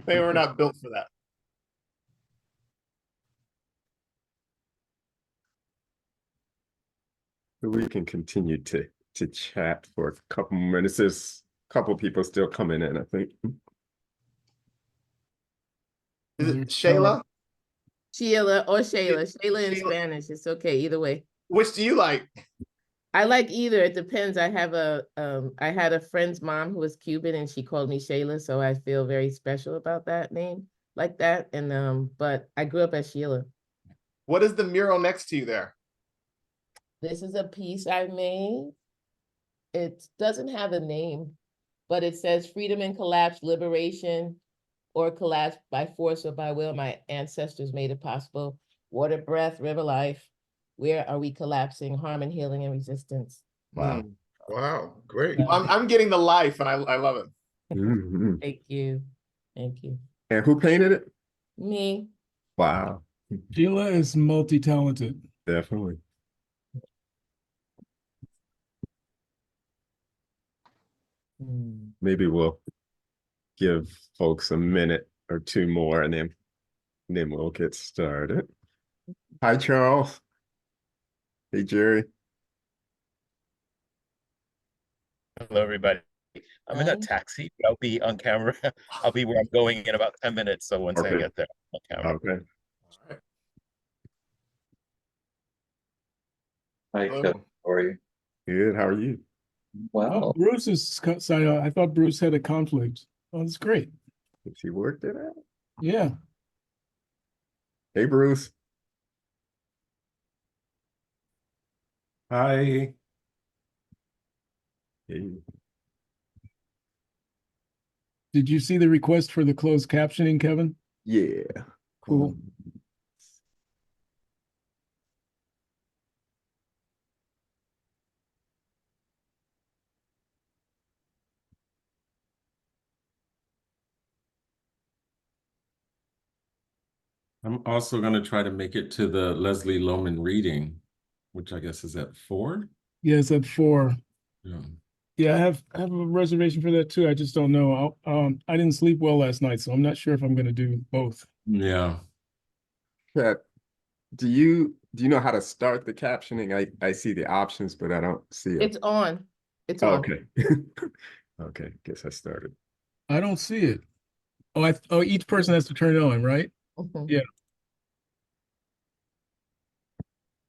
They were not built for that. We can continue to chat for a couple more minutes. There's a couple people still coming in, I think. Is it Shayla? Sheila or Shayla. Shayla in Spanish. It's okay either way. Which do you like? I like either. It depends. I have I had a friend's mom who was Cuban and she called me Shayla, so I feel very special about that name, like that. And but I grew up as Sheila. What is the mural next to you there? This is a piece I made. It doesn't have a name, but it says freedom and collapse, liberation, or collapse by force or by will. My ancestors made it possible. Water, breath, river life. Where are we collapsing? Harm and healing and resistance. Wow. Wow, great. I'm getting the life, and I love it. Mm-hmm. Thank you. Thank you. And who painted it? Me. Wow. Sheila is multi-talented. Definitely. Maybe we'll give folks a minute or two more and then we'll get started. Hi, Charles. Hey, Jerry. Hello, everybody. I'm in a taxi, but I'll be on camera. I'll be where I'm going in about 10 minutes. So once I get there, on camera. Okay. Hi, Kevin. How are you? Good. How are you? Oh, Well, Bruce's side. I thought Bruce had a conflict. Oh, that's great. Has he worked it out? Yeah. Hey, Bruce. Hi. Hey. Did you see the request for the closed captioning, Kevin? Yeah. Cool. I'm also going to try to make it to the Leslie Lohman reading, which I guess is at 4. Yes, at 4. Yeah. Yeah, I have a reservation for that too. I just don't know. I didn't sleep well last night, so I'm not sure if I'm going to do both. Yeah. Kat, do you know how to start the captioning? I see the options, but I don't see it. It's on. It's on. Okay. Okay. Guess I started. I don't see it. Oh, each person has to turn it on, right? Yeah.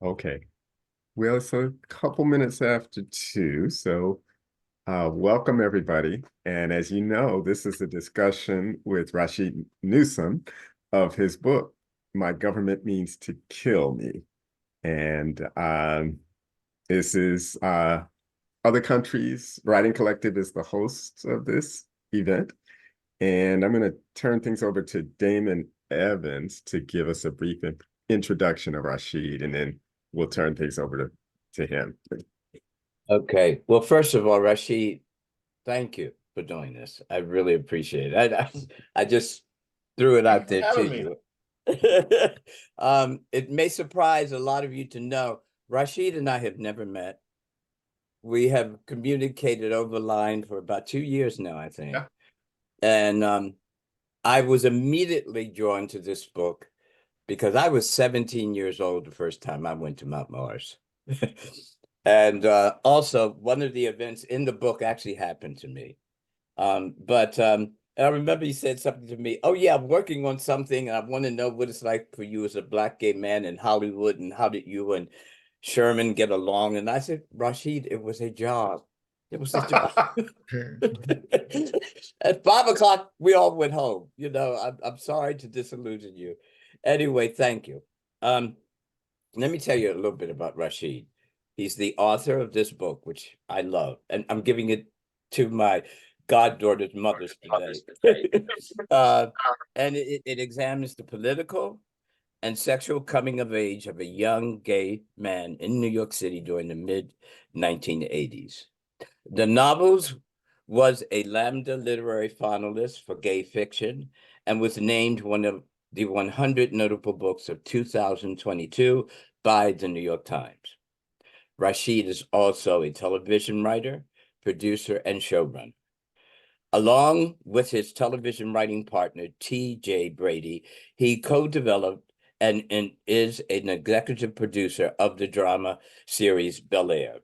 Okay. Well, it's a couple minutes after 2, so welcome everybody. And as you know, this is a discussion with Rasheed Newson of his book, My Government Means to Kill Me. And this is Other Countries Writing Collective is the host of this event. And I'm going to turn things over to Damon Evans to give us a brief introduction of Rasheed, and then we'll turn things over to him. okay. Well, first of all, Rasheed, thank you for doing this. I really appreciate it. I just threw it out there to you. It may surprise a lot of you to know, Rasheed and I have never met. We have communicated over line for about 2 years now, I think. Yeah. And I was immediately drawn to this book because I was 17 years old the first time I went to Mount Mars. And also, one of the events in the book actually happened to me. But I remember you said something to me, oh yeah, I'm working on something and I want to know what it's like for you as a Black gay man in Hollywood, and how did you and Sherman get along? And I said, Rasheed, it was a job. It was a job. At 5 o'clock, we all went home. You know, I'm sorry to disillusion you. Anyway, thank you. Let me tell you a little bit about Rasheed. He's the author of this book, which I love, and I'm giving it to my goddaughter's mother's today. And it examines the political and sexual coming of age of a young gay man in New York City during the mid-1980s. The novels was a Lambda Literary finalist for gay fiction and was named one of the 100 notable books of 2022 by the New York Times. Rasheed is also a television writer, producer, and showrunner. Along with his television writing partner, T.J. Brady, he co-developed and is an executive producer of the drama series Bel-Air.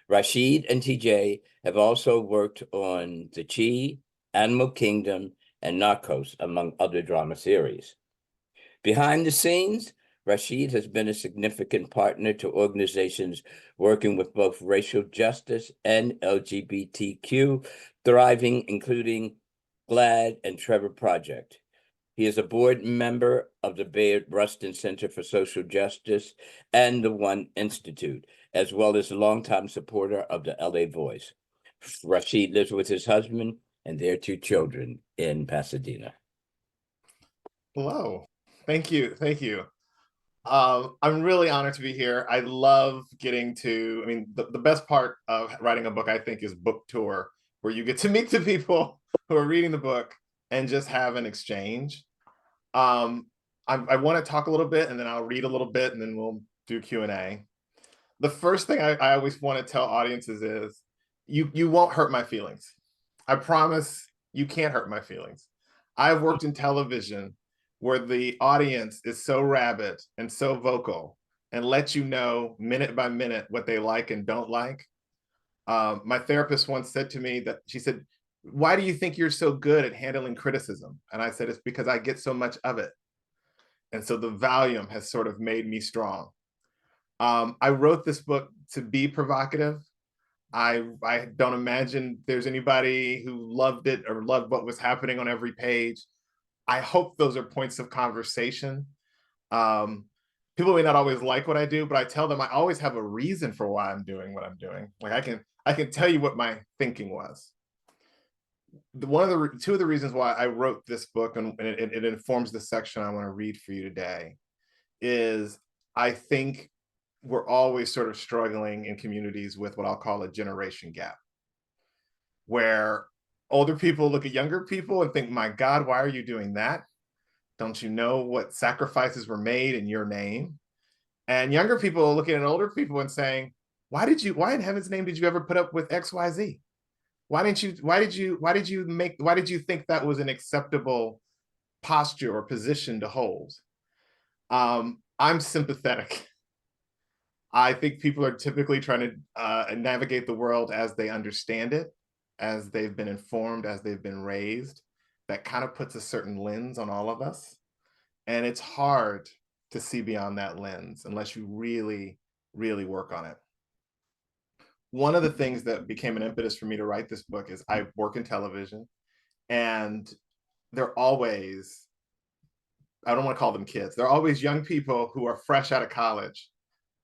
Rasheed and TJ have also worked on The Chi, Animal Kingdom, and Narcos, among other drama series. Behind the scenes, Rasheed has been a significant partner to organizations working with both racial justice and LGBTQ thriving, including GLAD and Trevor Project. He is a board member of the Bayard Rustin Center for Social Justice and the One Institute, as well as a longtime supporter of the LA Voice. Rasheed lives with his husband and their 2 children in Pasadena. Hello. Thank you. Thank you. I'm really honored to be here. I love getting to, I mean, the best part of writing a book, I think, is book tour, where you get to meet the people who are reading the book and just have an exchange. I want to talk a little bit, and then I'll read a little bit, and then we'll do Q&A. The first thing I always want to tell audiences is you won't hurt my feelings. I promise you can't hurt my feelings. I've worked in television where the audience is so rabid and so vocal and lets you know minute by minute what they like and don't like. My therapist once said to me that she said, "Why do you think you're so good at handling criticism?" And I said, "It's because I get so much of it." And so the volume has sort of made me strong. I wrote this book to be provocative. I don't imagine there's anybody who loved it or loved what was happening on every page. I hope those are points of conversation. People may not always like what I do, but I tell them I always have a reason for why I'm doing what I'm doing. Like I can tell you what my thinking was. Two of the reasons why I wrote this book, and it informs the section I want to read for you today, is I think we're always sort of struggling in communities with what I'll call a generation gap, where older people look at younger people and think, my God, why are you doing that? Don't you know what sacrifices were made in your name? And younger people are looking at older people and saying, why in heaven's name did you ever put up with XYZ? Why did you think that was an acceptable posture or position to hold? I'm sympathetic. I think people are typically trying to navigate the world as they understand it, as they've been informed, as they've been raised. That kind of puts a certain lens on all of us. And it's hard to see beyond that lens unless you really, really work on it. One of the things that became an impetus for me to write this book is I work in television, and they're always, I don't want to call them kids, they're always young people who are fresh out of college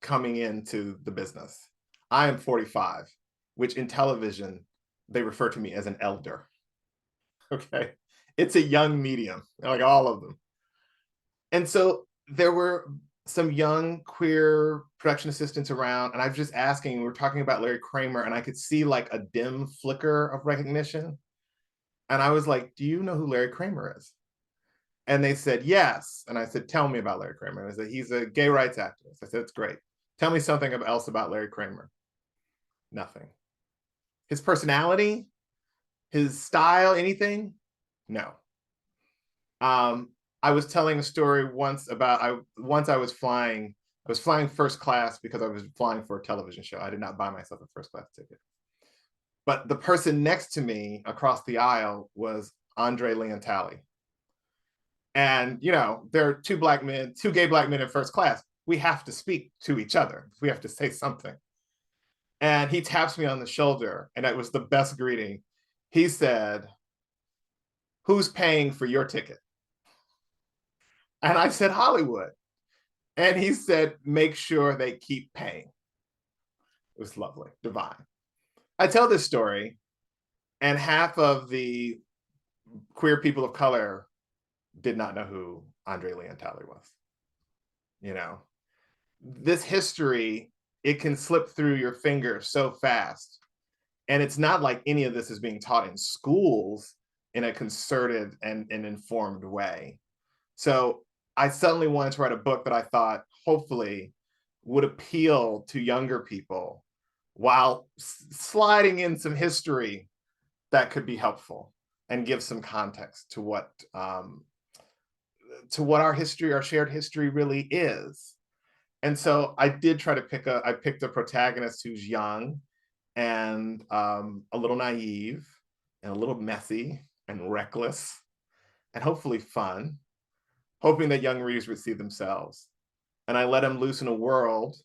coming into the business. I am 45, which in television, they refer to me as an elder. Okay. It's a young medium, like all of them. And so there were some young queer production assistants around, and I was just asking, we were talking about Larry Kramer, and I could see like a dim flicker of recognition. And I was like, do you know who Larry Kramer is? And they said, yes. And I said, tell me about Larry Kramer. And I said, he's a gay rights activist. I said, it's great. Tell me something else about Larry Kramer. Nothing. His personality, his style, anything? No. I was telling a story once about, I was flying first class because I was flying for a television show. I did not buy myself a first class ticket. But the person next to me across the aisle was Andre Leontali. And, you know, there are two gay black men in first class. We have to speak to each other. We have to say something. And he taps me on the shoulder, and it was the best greeting. He said, who's paying for your ticket? And I said, Hollywood. And he said, make sure they keep paying. It was lovely, divine. I tell this story, and half of the queer people of color did not know who Andre Leontali was. You know, this history, it can slip through your fingers so fast. And it's not like any of this is being taught in schools in a concerted and informed way. So I suddenly wanted to write a book that I thought hopefully would appeal to younger people while sliding in some history that could be helpful and give some context to what our history, our shared history really is. And so I did try to I picked a protagonist who's young and a little naive and a little messy and reckless and hopefully fun, hoping that young readers would see themselves. And I let him loose in a world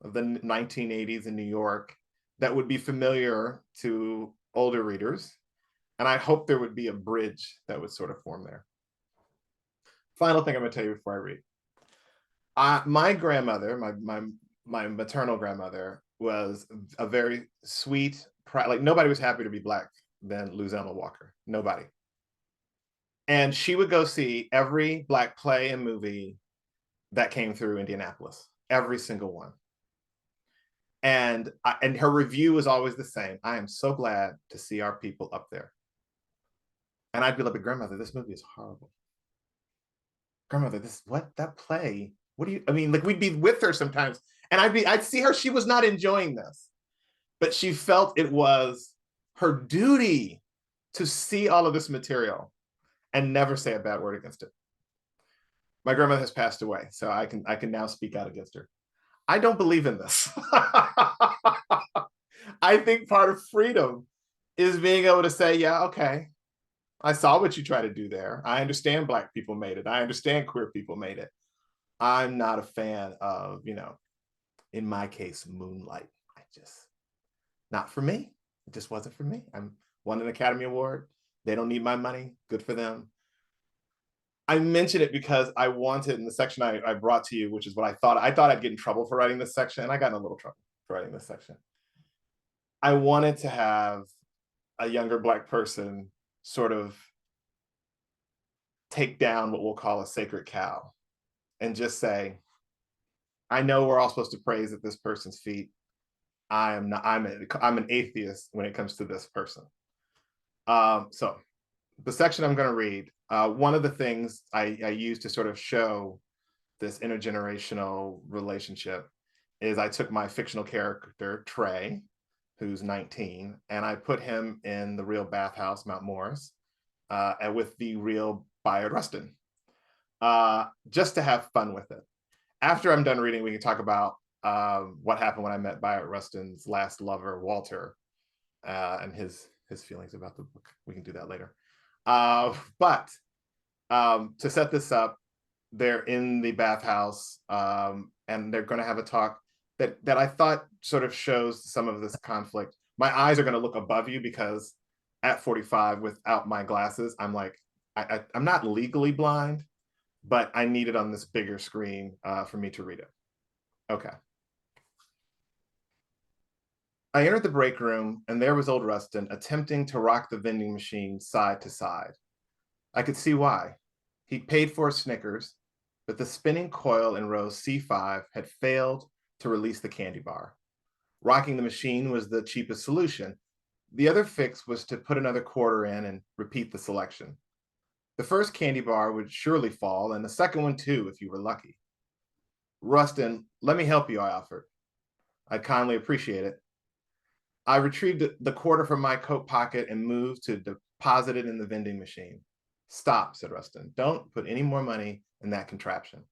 of the 1980s in New York that would be familiar to older readers. And I hope there would be a bridge that would sort of form there. Final thing I'm going to tell you before I read. My grandmother, my maternal grandmother, was a very sweet, like nobody was happier to be Black than Luzelle Walker. Nobody. And she would go see every Black play and movie that came through Indianapolis, every single one. And her review was always the same. I am so glad to see our people up there. And I'd be like, grandmother, this movie is horrible. Grandmother, that play, I mean, like we'd be with her sometimes and I'd see her, she was not enjoying this, but she felt it was her duty to see all of this material and never say a bad word against it. My grandmother has passed away, so I can now speak out against her. I don't believe in this. I think part of freedom is being able to say, yeah, okay, I saw what you try to do there. I understand Black people made it. I understand queer people made it. I'm not a fan of, in my case, Moonlight. Not for me. It just wasn't for me. I won an Academy Award. They don't need my money. Good for them. I mention it because I wanted, in the section I brought to you, which is what I thought I'd get in trouble for writing this section, and I got in a little trouble for writing this section. I wanted to have a younger Black person sort of take down what we'll call a sacred cow and just say, I know we're all supposed to praise at this person's feet. I'm an atheist when it comes to this person. So the section I'm going to read, one of the things I use to sort of show this intergenerational relationship is I took my fictional character, Trey, who's 19, and I put him in the real bathhouse, Mount Morris, with the real Bayard Rustin, just to have fun with it. After I'm done reading, we can talk about what happened when I met Bayard Rustin's last lover, Walter, and his feelings about the book. We can do that later. But to set this up, they're in the bathhouse, and they're going to have a talk that I thought sort of shows some of this conflict. My eyes are going to look above you because at 45, without my glasses, I'm like, I'm not legally blind, but I need it on this bigger screen for me to read it. Okay. I entered the break room, and there was old Rustin attempting to rock the vending machine side to side. I could see why. He'd paid for a Snickers, but the spinning coil in row C5 had failed to release the candy bar. Rocking the machine was the cheapest solution. The other fix was to put another quarter in and repeat the selection. The first candy bar would surely fall, and the second one too, if you were lucky. Rustin, let me help you, I offered. I'd kindly appreciate it. I retrieved the quarter from my coat pocket and moved to deposit it in the vending machine. Stop, said Rustin. Don't put any more money in that contraption.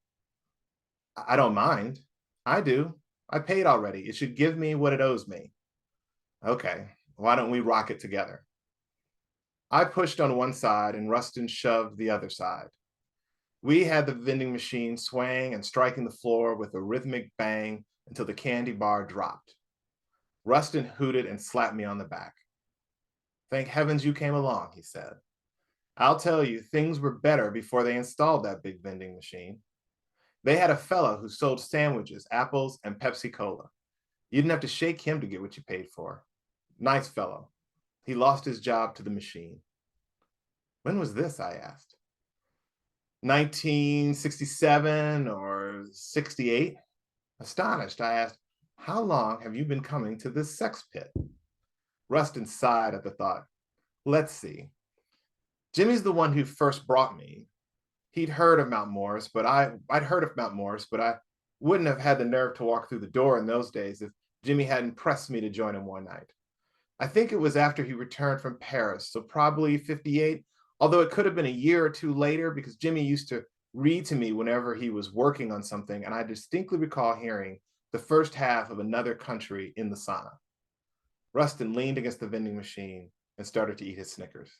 I don't mind. I do. I paid already. It should give me what it owes me. Okay, why don't we rock it together? I pushed on one side and Rustin shoved the other side. We had the vending machine swaying and striking the floor with a rhythmic bang until the candy bar dropped. Rustin hooted and slapped me on the back. Thank heavens you came along, he said. I'll tell you, things were better before they installed that big vending machine. They had a fellow who sold sandwiches, apples, and Pepsi Cola. You didn't have to shake him to get what you paid for. Nice fellow. He lost his job to the machine. When was this, I asked. 1967 or 68? Astonished, I asked, how long have you been coming to this sex pit? Rustin sighed at the thought. Let's see. Jimmy's the one who first brought me. He'd heard of Mount Morris, but I'd heard of Mount Morris, but I wouldn't have had the nerve to walk through the door in those days if Jimmy hadn't pressed me to join him one night. I think it was after he returned from Paris, so probably 58, although it could have been a year or two later because Jimmy used to read to me whenever he was working on something, and I distinctly recall hearing the first half of Another Country in the sauna. Rustin leaned against the vending machine and started to eat his Snickers.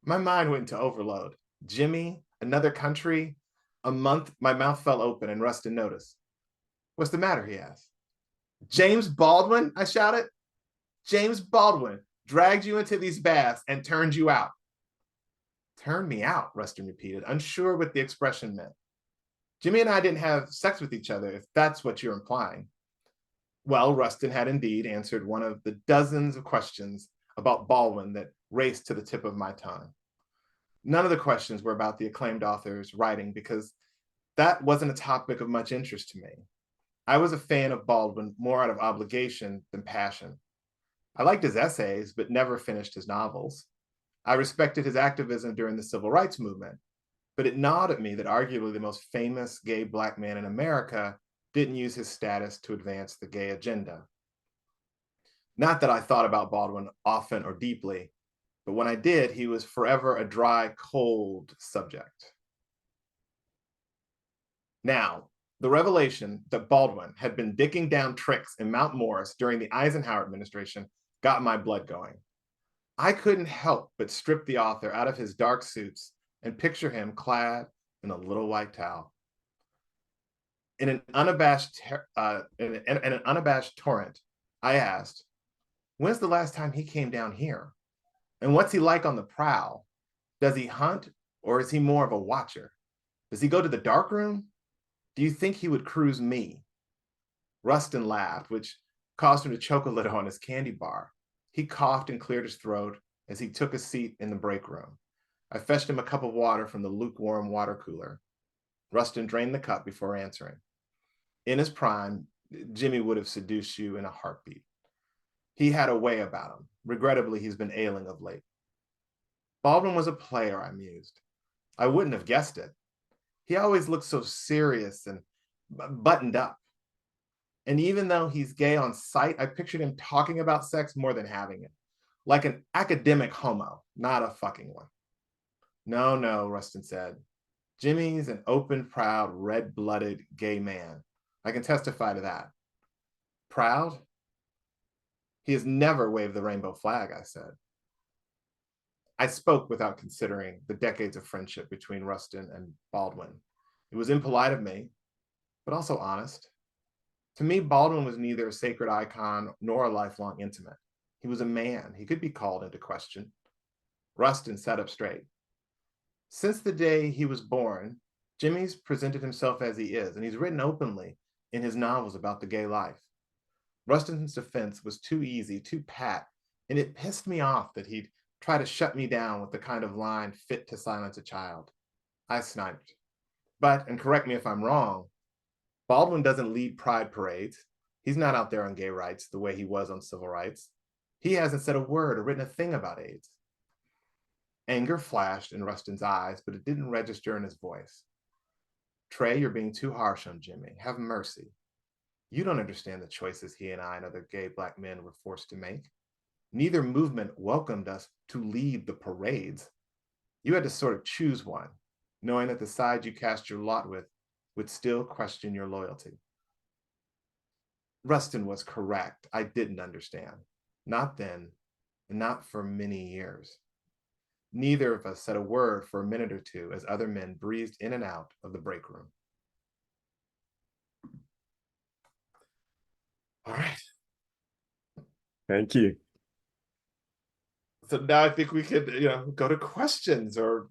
My mind went into overload. Jimmy, Another Country, a month, my mouth fell open and Rustin noticed. What's the matter, he asked. James Baldwin, I shouted. James Baldwin dragged you into these baths and turned you out. Turned me out, Rustin repeated, unsure what the expression meant. Jimmy and I didn't have sex with each other, if that's what you're implying. Well, Rustin had indeed answered one of the dozens of questions about Baldwin that raced to the tip of my tongue. None of the questions were about the acclaimed author's writing because that wasn't a topic of much interest to me. I was a fan of Baldwin more out of obligation than passion. I liked his essays, but never finished his novels. I respected his activism during the civil rights movement, but it gnawed at me that arguably the most famous gay Black man in America didn't use his status to advance the gay agenda. Not that I thought about Baldwin often or deeply, but when I did, he was forever a dry, cold subject. Now, the revelation that Baldwin had been dicking down tricks in Mount Morris during the Eisenhower administration got my blood going. I couldn't help but strip the author out of his dark suits and picture him clad in a little white towel. In an unabashed torrent, I asked, when's the last time he came down here? And what's he like on the prowl? Does he hunt or is he more of a watcher? Does he go to the dark room? Do you think he would cruise me? Rustin laughed, which caused him to choke a little on his candy bar. He coughed and cleared his throat as he took a seat in the break room. I fetched him a cup of water from the lukewarm water cooler. Rustin drained the cup before answering. In his prime, Jimmy would have seduced you in a heartbeat. He had a way about him. Regrettably, he's been ailing of late. Baldwin was a player, I mused. I wouldn't have guessed it. He always looked so serious and buttoned up. And even though he's gay on sight, I pictured him talking about sex more than having it. Like an academic homo, not a fucking one. No, Rustin said. Jimmy's an open, proud, red-blooded gay man. I can testify to that. Proud? He has never waved the rainbow flag, I said. I spoke without considering the decades of friendship between Rustin and Baldwin. It was impolite of me, but also honest. To me, Baldwin was neither a sacred icon nor a lifelong intimate. He was a man. He could be called into question. Rustin sat up straight. Since the day he was born, Jimmy's presented himself as he is, and he's written openly in his novels about the gay life. Rustin's defense was too easy, too pat, and it pissed me off that he'd try to shut me down with the kind of line fit to silence a child. I sniped. But, and correct me if I'm wrong, Baldwin doesn't lead pride parades. He's not out there on gay rights the way he was on civil rights. He hasn't said a word or written a thing about AIDS. Anger flashed in Rustin's eyes, but it didn't register in his voice. Trey, you're being too harsh on Jimmy. Have mercy. You don't understand the choices he and I and other gay Black men were forced to make. Neither movement welcomed us to lead the parades. You had to sort of choose one, knowing that the side you cast your lot with would still question your loyalty. Rustin was correct. I didn't understand. Not then, and not for many years. Neither of us said a word for a minute or two as other men breezed in and out of the break room. All right. Thank you. So now I think we could, go to questions or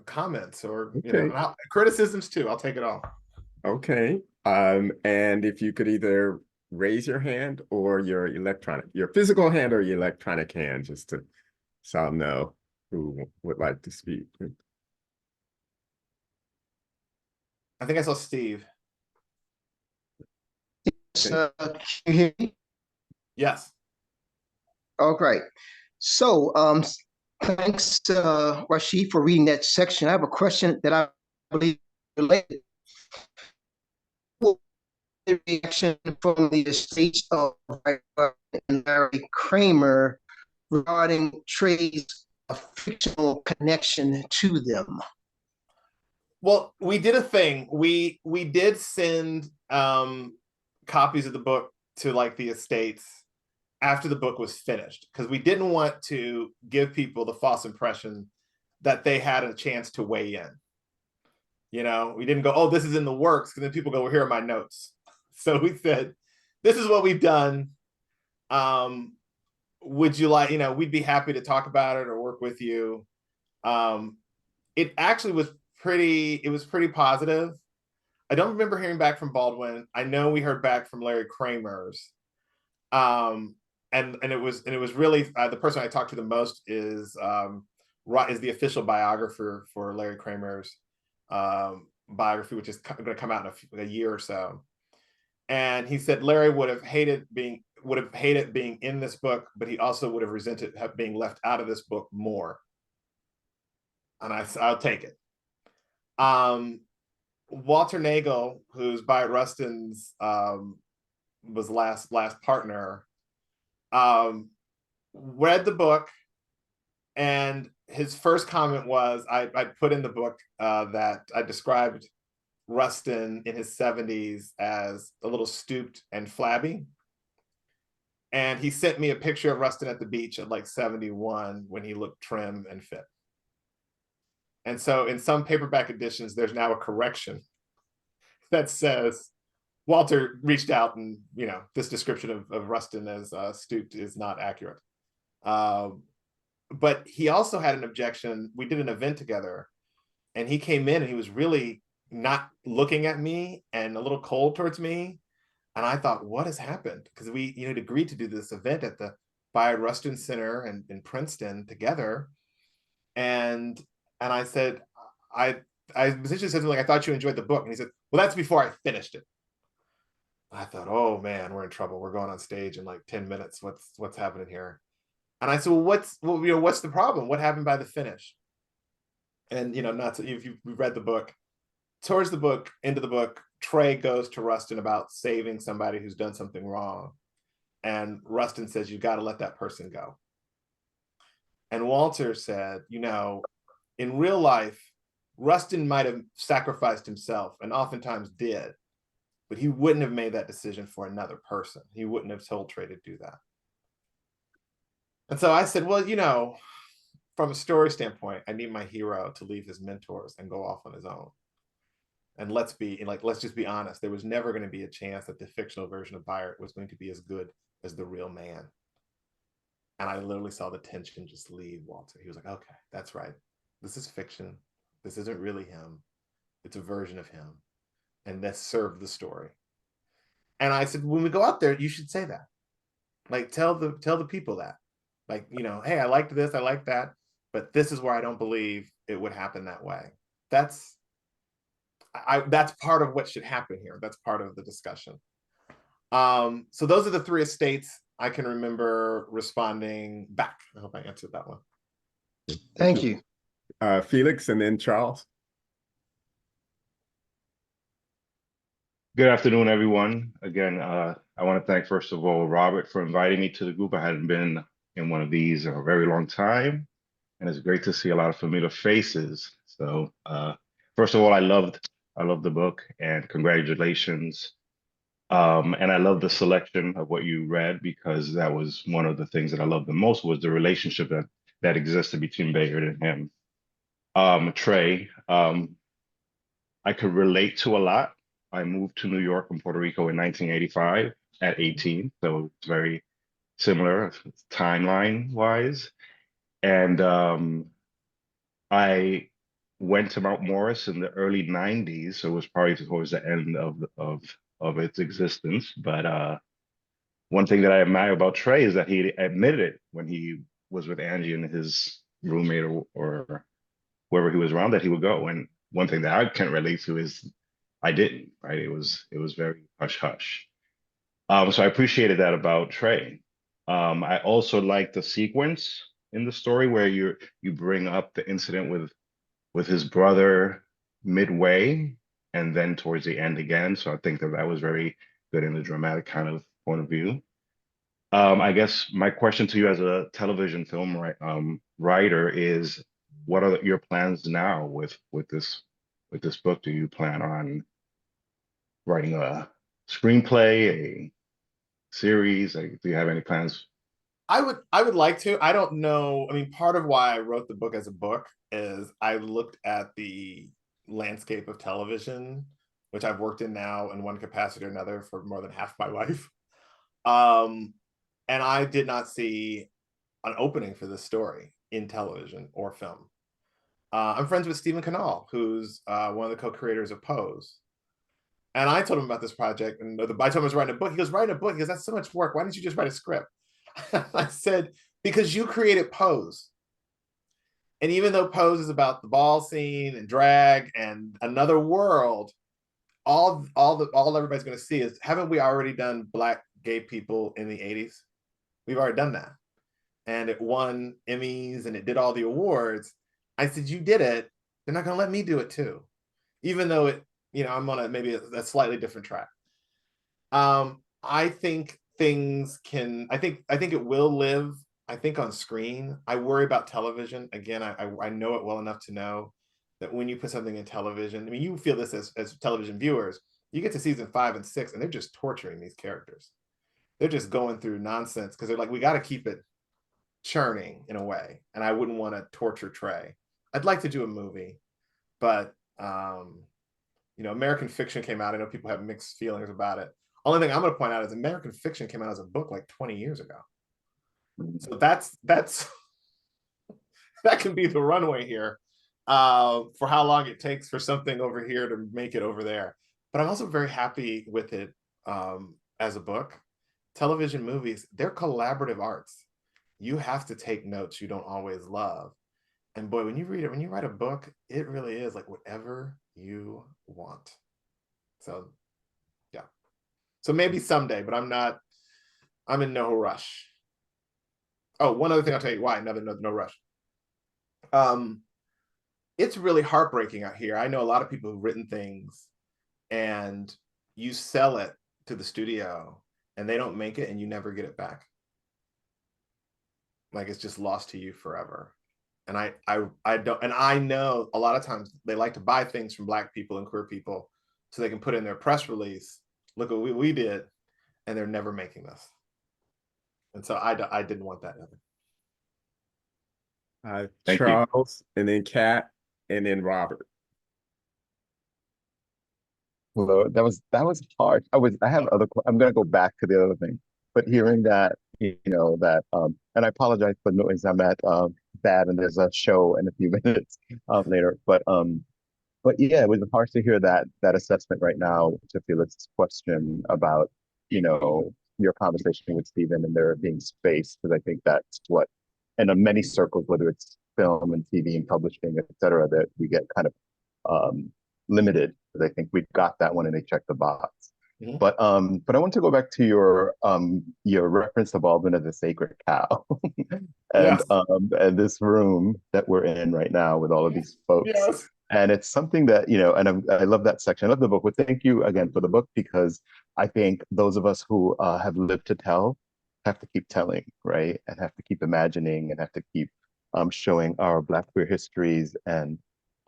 comments or, Okay. Criticisms too. I'll take it all. Okay. And if you could either raise your hand or your physical hand or your electronic hand, just to so I'll know who would like to speak. I think I saw Steve. Can you hear me? Yes. Oh, great. So, thanks, Rasheed, for reading that section. I have a question that I believe related. The reaction from the estates of Larry Kramer regarding Trey's fictional connection to them? Well, we did a thing. We did send copies of the book to like the estates after the book was finished, because we didn't want to give people the false impression that they had a chance to weigh in. You know, we didn't go, oh, this is in the works, because then people go, well, here are my notes. So we said, this is what we've done. Would you like, we'd be happy to talk about it or work with you. It actually was pretty positive. I don't remember hearing back from Baldwin. I know we heard back from Larry Kramer's. And it was really the person I talked to the most is the official biographer for Larry Kramer's biography, which is going to come out in a year or so. And he said Larry would have hated being in this book, but he also would have resented being left out of this book more. And I'll take it. Walter Nagel, who's Bayard Rustin's was last partner, read the book, and his first comment was, I put in the book that I described Rustin in his 70s as a little stooped and flabby. And he sent me a picture of Rustin at the beach at like 71 when he looked trim and fit. And so in some paperback editions, there's now a correction that says Walter reached out and, this description of Rustin as stooped is not accurate. But he also had an objection. We did an event together, and he came in and he was really not looking at me and a little cold towards me. And I thought, what has happened? Because we had agreed to do this event at the Bayard Rustin Center in Princeton together. And I said, I essentially said something like, I thought you enjoyed the book. And he said, well, that's before I finished it. I thought, oh man, we're in trouble. We're going on stage in like 10 minutes. What's happening here? And I said, well, what's the problem? What happened by the finish? And if you've read the book, towards the book, into the book, Trey goes to Rustin about saving somebody who's done something wrong. And Rustin says, you got to let that person go. And Walter said, in real life, Rustin might have sacrificed himself, and oftentimes did, but he wouldn't have made that decision for another person. He wouldn't have told Trey to do that. And so I said, well, from a story standpoint, I need my hero to leave his mentors and go off on his own. And let's just be honest. There was never going to be a chance that the fictional version of Bayard was going to be as good as the real man. And I literally saw the tension just leave Walter. He was like, okay, that's right. This is fiction. This isn't really him. It's a version of him. And that served the story. And I said, when we go out there, you should say that. Like, tell the people that. Like, hey, I liked this, I liked that, but this is where I don't believe it would happen that way. That's part of what should happen here. That's part of the discussion. So those are the three estates I can remember responding back. I hope I answered that one. Thank you. Felix, and then Charles. Good afternoon, everyone. Again, I want to thank, first of all, Robert for inviting me to the group. I hadn't been in one of these in a very long time, and it's great to see a lot of familiar faces. So first of all, I loved the book, and congratulations. And I love the selection of what you read, because that was one of the things that I loved the most, was the relationship that existed between Bayard and him. Trey, I could relate to a lot. I moved to New York from Puerto Rico in 1985 at 18, so it's very similar timeline wise. And I went to Mount Morris in the early 90s, so it was probably towards the end of its existence. But one thing that I admire about Trey is that he admitted it when he was with Angie and his roommate or wherever he was around, that he would go. And one thing that I can relate to is I didn't, right? It was very hush hush. So I appreciated that about Trey. I also like the sequence in the story where you bring up the incident with his brother midway and then towards the end again. So I think that was very good in the dramatic kind of point of view. I guess my question to you as a television film writer is, what are your plans now with this book? Do you plan on writing a screenplay, a series? Like, do you have any plans? I would like to. I don't know. I mean, part of why I wrote the book as a book is I looked at the landscape of television, which I've worked in now in one capacity or another for more than half my life. Um, and I did not see an opening for this story in television or film. I'm friends with Stephen Canal, who's one of the co-creators of Pose. And I told him about this project, and I told him I was writing a book. He goes, writing a book? He goes, that's so much work. Why didn't you just write a script? I said, because you created Pose. And even though Pose is about the ball scene and drag and another world, all everybody's going to see is, haven't we already done Black gay people in the 80s? We've already done that. And it won Emmys and it did all the awards. I said, you did it. They're not going to let me do it too. Even though I'm on maybe a slightly different track. I think I think it will live, I think, on screen. I worry about television. Again, I know it well enough to know that when you put something in television, I mean, you feel this as television viewers, you get to season 5 and 6 and they're just torturing these characters. They're just going through nonsense because they're like, we got to keep it churning in a way. And I wouldn't want to torture Trey. I'd like to do a movie, but American Fiction came out. I know people have mixed feelings about it. Only thing I'm going to point out is American Fiction came out as a book like 20 years ago. So that's that can be the runway here for how long it takes for something over here to make it over there. But I'm also very happy with it as a book. Television movies, they're collaborative arts. You have to take notes you don't always love. And boy, when you read it, when you write a book, it really is like whatever you want. So yeah. So maybe someday, but I'm in no rush. Oh, one other thing I'll tell you why, no rush. It's really heartbreaking out here. I know a lot of people who've written things and you sell it to the studio and they don't make it and you never get it back. Like it's just lost to you forever. And I don't, and I know a lot of times they like to buy things from Black people and queer people so they can put in their press release, look what we did, and they're never making this. And so I didn't want that either. Thank you. Charles, and then Kat, and then Robert. Well, that was hard. I have I'm gonna go back to the other thing, but hearing that, and I apologize for the noise. I'm at bad, and there's a show in a few minutes later. But yeah, it was hard to hear that assessment right now to Felix's question about, your conversation with Stephen and there being space, because I think that's what, and in many circles, whether it's film and TV and publishing, et cetera, that we get kind of limited, because I think we've got that one and they check the box. Mm-hmm. But I want to go back to your reference to Baldwin as a sacred cow, and Yes. And this room that we're in right now with all of these folks. Yes. And it's something that, and I love that section. I love the book. Well, thank you again for the book, because I think those of us who have lived to tell have to keep telling, right? And have to keep imagining and have to keep showing our Black queer histories and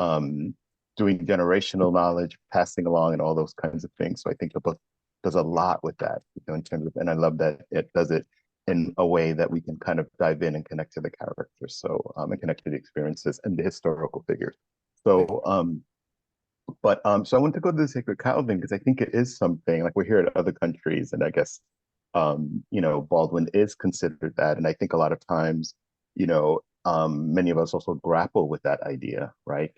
doing generational knowledge, passing along, and all those kinds of things. So I think the book does a lot with that, in terms of, and I love that it does it in a way that we can kind of dive in and connect to the characters. So and connect to the experiences and the historical figures. So so I want to go to the sacred cow thing, because I think it is something like we're here in other countries, and I guess Baldwin is considered that, and I think a lot of times, many of us also grapple with that idea, right?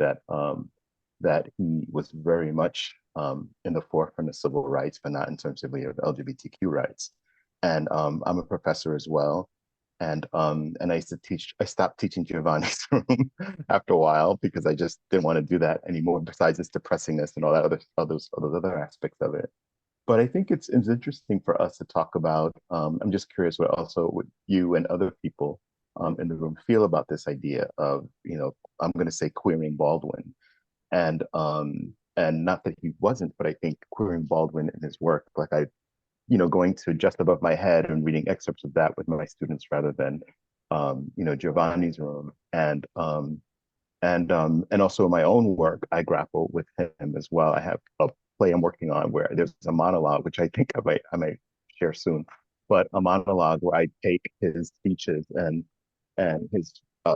That he was very much in the forefront of civil rights, but not in terms of LGBTQ rights. And I'm a professor as well. And I used to teach, I stopped teaching Giovanni's room after a while, because I just didn't want to do that anymore, besides its depressingness and all that other aspects of it. But I think it's interesting for us to talk about, I'm just curious what you and other people in the room feel about this idea of, I'm going to say queering Baldwin. And not that he wasn't, but I think queering Baldwin in his work, like you know, going to Just Above My Head and reading excerpts of that with my students rather than, you know, Giovanni's room. And also in my own work, I grapple with him as well. I have a play I'm working on where there's a monologue, which I think I might share soon, but a monologue where I take his speeches and his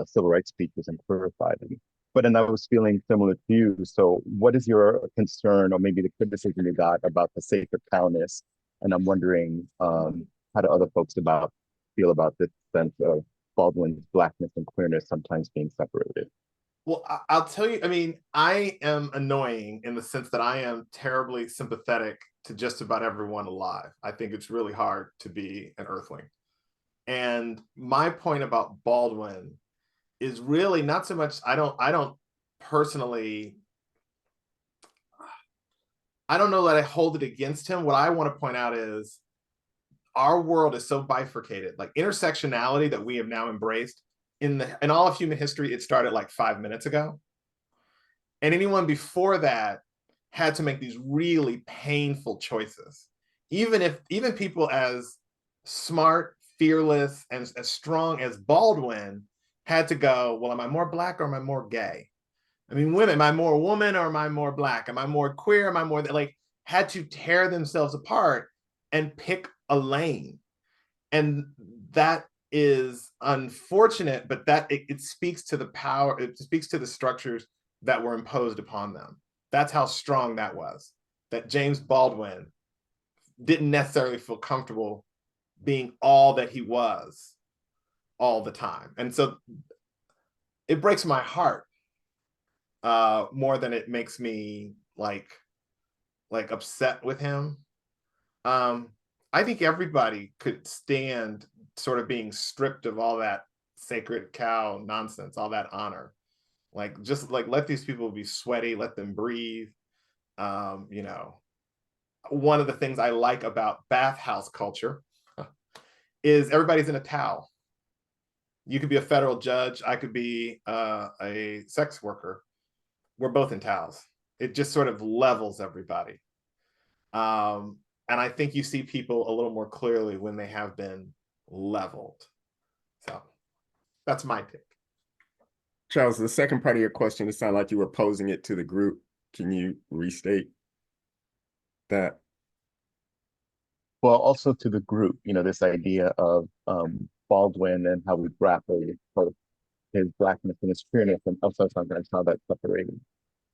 civil rights speeches and clarify them. But then I was feeling similar to you. So what is your concern or maybe the criticism you got about the sacred cowness? And I'm wondering how do other folks feel about this sense of Baldwin's blackness and queerness sometimes being separated? Well, I'll tell you, I mean, I am annoying in the sense that I am terribly sympathetic to just about everyone alive. I think it's really hard to be an earthling. And my point about Baldwin is really not so much, I don't personally, I don't know that I hold it against him. What I want to point out is our world is so bifurcated, like intersectionality that we have now embraced in all of human history. It started like 5 minutes ago. And anyone before that had to make these really painful choices. Even people as smart, fearless, and as strong as Baldwin had to go, well, am I more Black or am I more gay? I mean, women, am I more woman or am I more Black? Am I more queer? Am I more, like, had to tear themselves apart and pick a lane. And that is unfortunate, but that it speaks to the power, it speaks to the structures that were imposed upon them. That's how strong that was, that James Baldwin didn't necessarily feel comfortable being all that he was all the time. And so it breaks my heart more than it makes me like upset with him. I think everybody could stand sort of being stripped of all that sacred cow nonsense, all that honor. Like, just like, let these people be sweaty, let them breathe. You know, one of the things I like about bathhouse culture is everybody's in a towel. You could be a federal judge, I could be a sex worker. We're both in towels. It just sort of levels everybody. And I think you see people a little more clearly when they have been leveled. So that's my take. Charles, the second part of your question, it sounded like you were posing it to the group. Can you restate that? Well, also to the group, you know, this idea of Baldwin and how we grapple with both his blackness and his queerness, and also sometimes how that's separated.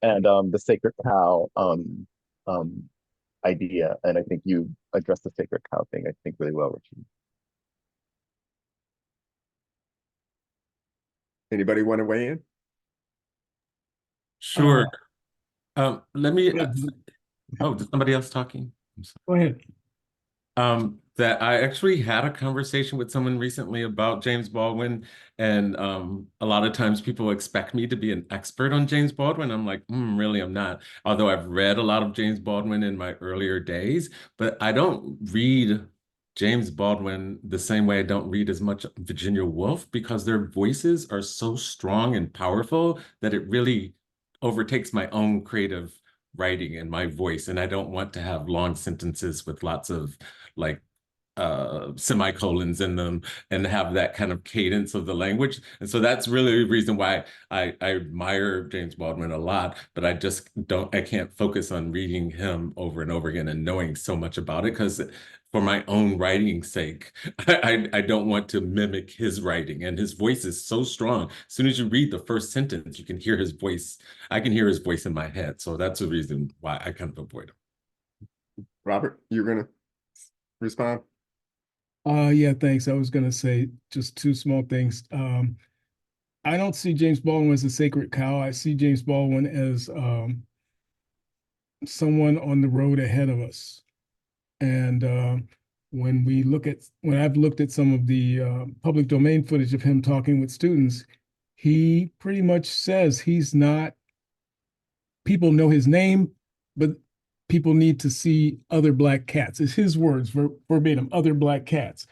And the sacred cow idea, and I think you addressed the sacred cow thing, I think, really well, Richie. Anybody want to weigh in? Sure. Let me. Oh, is somebody else talking? Go ahead. That I actually had a conversation with someone recently about James Baldwin, and a lot of times people expect me to be an expert on James Baldwin. I'm like, really, I'm not. Although I've read a lot of James Baldwin in my earlier days, but I don't read James Baldwin the same way I don't read as much Virginia Woolf, because their voices are so strong and powerful that it really overtakes my own creative writing and my voice. And I don't want to have long sentences with lots of like semicolons in them and have that kind of cadence of the language. And so that's really the reason why I admire James Baldwin a lot, but I can't focus on reading him over and over again and knowing so much about it, because for my own writing's sake, I don't want to mimic his writing. And his voice is so strong. As soon as you read the first sentence, you can hear his voice. I can hear his voice in my head. So that's the reason why I kind of avoid him. Robert, you're going to respond? Yeah, thanks. I was gonna say just two small things. I don't see James Baldwin as a sacred cow. I see James Baldwin as someone on the road ahead of us. And when I've looked at some of the public domain footage of him talking with students, he pretty much says he's not, people know his name, but people need to see other Black cats. It's his words, verbatim, other Black cats.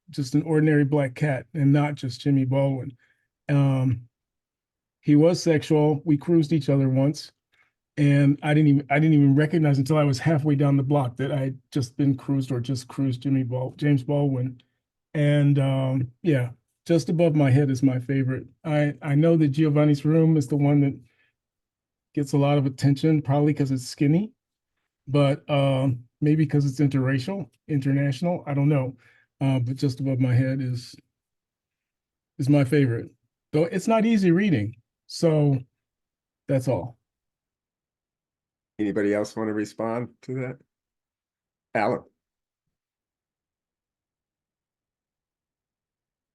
Just an ordinary Black cat and not just Jimmy Baldwin. He was sexual. We cruised each other once. And I didn't even recognize until I was halfway down the block that I'd just been cruised or just cruised James Baldwin. And yeah, Just Above My Head is my favorite. I know that Giovanni's Room is the one that gets a lot of attention, probably because it's skinny, but maybe because it's international. I don't know. But Just Above My Head is my favorite. Though it's not easy reading. So that's all. Anybody else want to respond to that? Alan.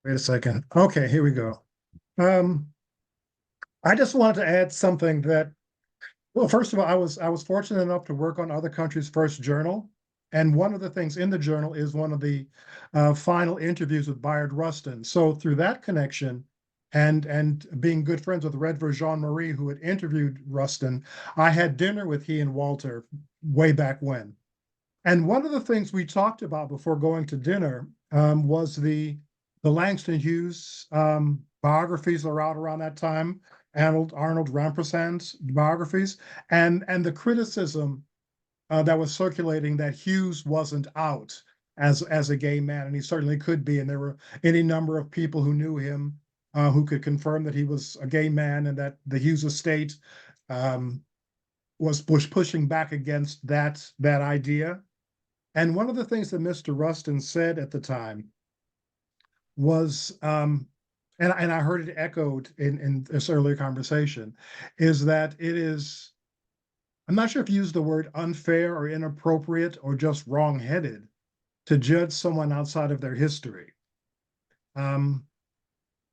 Wait a second. Okay, here we go. I just wanted to add something that, well, first of all, I was fortunate enough to work on other countries' first journal. And one of the things in the journal is one of the final interviews with Bayard Rustin. So through that connection and being good friends with Redver Jean-Marie, who had interviewed Rustin, I had dinner with he and Walter way back when. And one of the things we talked about before going to dinner was the Langston Hughes biographies that are out around that time, Arnold Rampersand's biographies, and the criticism that was circulating that Hughes wasn't out as a gay man, and he certainly could be. And there were any number of people who knew him who could confirm that he was a gay man, and that the Hughes estate was pushing back against that idea. And one of the things that Mr. Rustin said at the time was, and I heard it echoed in this earlier conversation, is that it is, I'm not sure if you use the word unfair or inappropriate or just wrong-headed to judge someone outside of their history.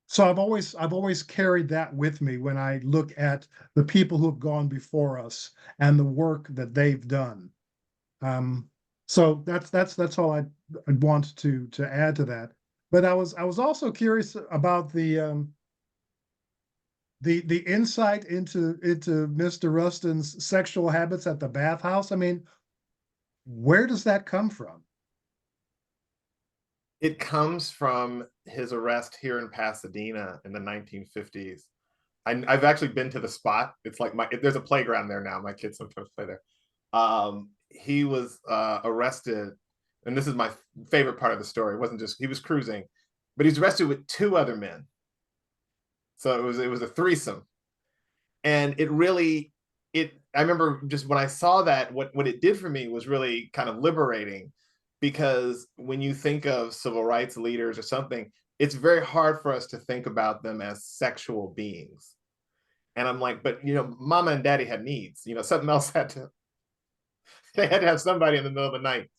So I've always carried that with me when I look at the people who have gone before us and the work that they've done. So that's all I'd want to add to that. But I was also curious about the insight into Mr. Rustin's sexual habits at the bathhouse. I mean, where does that come from? It comes from his arrest here in Pasadena in the 1950s. I've actually been to the spot. It's like there's a playground there now. My kids sometimes play there. He was arrested, and this is my favorite part of the story. It wasn't just he was cruising, but he was arrested with 2 other men. So it was a threesome, and I remember just when I saw that, what it did for me was really kind of liberating, because when you think of civil rights leaders or something, it's very hard for us to think about them as sexual beings. And I'm like, but mama and daddy had needs, something else they had to have somebody in the middle of the night.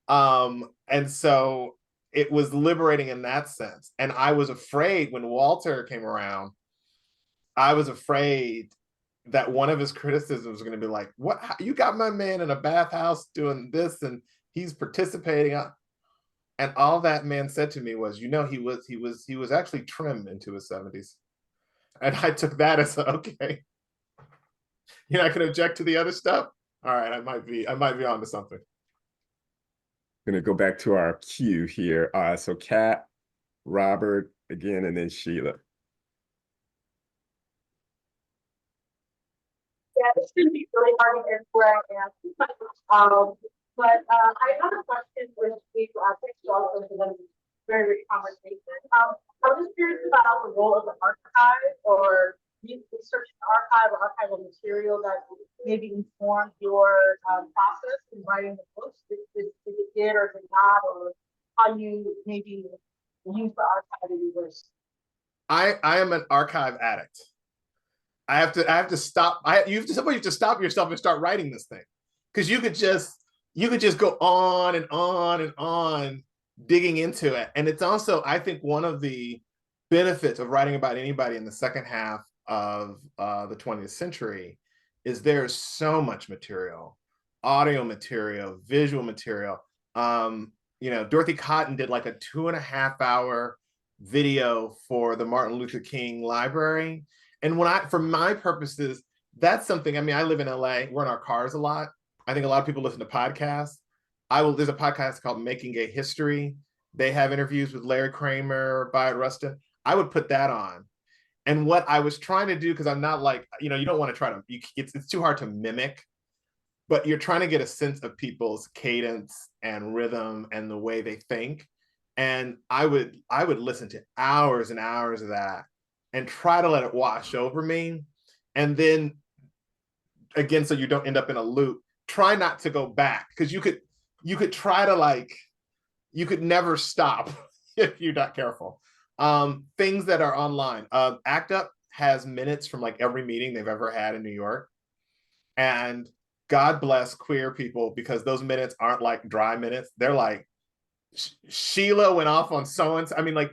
And so it was liberating in that sense. And I was afraid when Walter came around, I was afraid that one of his criticisms was going to be like, what, you got my man in a bathhouse doing this and he's participating. And all that man said to me was, he was actually trim into his 70s. And I took that as okay. You're not going to object to the other stuff? All right, I might be onto something. Going to go back to our queue here. So Kat, Robert again, and then Sheila. Yeah, this should be really hard to get where I am. But I have a question with the also for the very rich conversation. I was just curious about the role of the archive or research archive or archival material that maybe informed your process in writing the books. If it did or did not, or how you maybe use the archive in yours. I am an archive addict. I have to stop. You have to stop yourself and start writing this thing, because you could just go on and on and on digging into it. And it's also, I think, one of the benefits of writing about anybody in the second half of the 20th century is there's so much material, audio material, visual material. Dorothy Cotton did like a 2.5-hour video for the Martin Luther King Library. And for my purposes, that's something, I live in LA, we're in our cars a lot. I think a lot of people listen to podcasts. There's a podcast called Making Gay History. They have interviews with Larry Kramer, Bayard Rustin. I would put that on. And what I was trying to do, because I'm not like, you don't want to try to, it's too hard to mimic, but you're trying to get a sense of people's cadence and rhythm and the way they think. And I would listen to hours and hours of that and try to let it wash over me. And then again, so you don't end up in a loop, try not to go back, because you could try to, like, you could never stop if you're not careful. Things that are online. ACT UP has minutes from like every meeting they've ever had in New York. And God bless queer people, because those minutes aren't like dry minutes. They're like, Sheila went off on so-and-so. I mean, like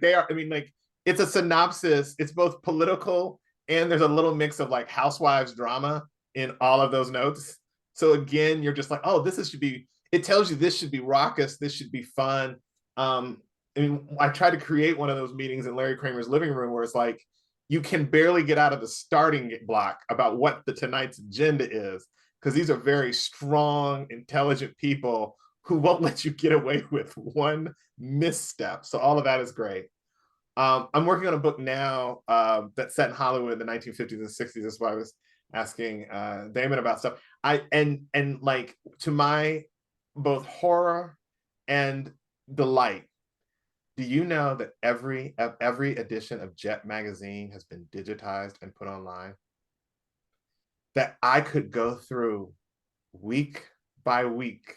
it's a synopsis. It's both political and there's a little mix of like housewives drama in all of those notes. So again, you're just like, oh, it tells you this should be raucous. This should be fun. I mean, I tried to create one of those meetings in Larry Kramer's living room where it's like, you can barely get out of the starting block about what the tonight's agenda is, because these are very strong, intelligent people who won't let you get away with one misstep. So all of that is great. I'm working on a book now that's set in Hollywood in the 1950s and 60s. That's why I was asking Damon about stuff. And like, to my both horror and delight, do you know that every edition of Jet magazine has been digitized and put online? That I could go through week by week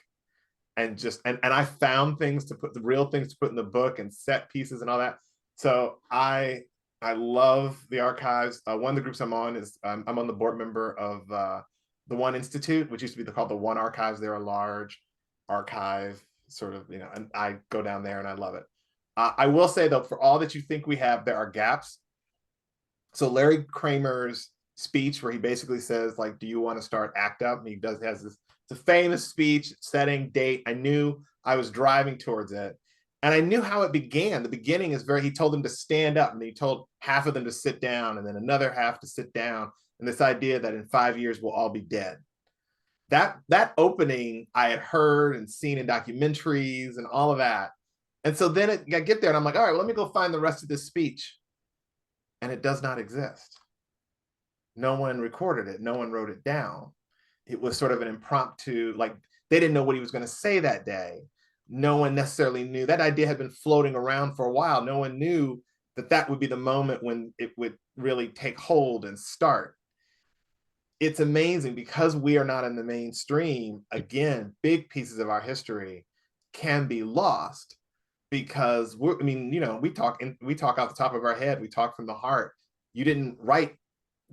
and just and I found things to put, the real things to put in the book and set pieces and all that. So I love the archives. One of the groups I'm on is I'm on the board member of the One Institute, which used to be called the One Archives. They're a large archive sort of, and I go down there and I love it. I will say though, for all that you think we have, there are gaps. So Larry Kramer's speech, where he basically says, like, do you want to start ACT UP? And he has this, it's a famous speech, setting, date. I knew I was driving towards it. And I knew how it began. The beginning is he told them to stand up, and he told half of them to sit down, and then another half to sit down. And this idea that in 5 years we'll all be dead. That opening I had heard and seen in documentaries and all of that. And so then I get there and I'm like, all right, well, let me go find the rest of this speech. And it does not exist. No one recorded it. No one wrote it down. It was sort of an impromptu, like they didn't know what he was going to say that day. No one necessarily knew. That idea had been floating around for a while. No one knew that would be the moment when it would really take hold and start. It's amazing, because we are not in the mainstream. Again, big pieces of our history can be lost, because we talk out the top of our head. We talk from the heart. You didn't write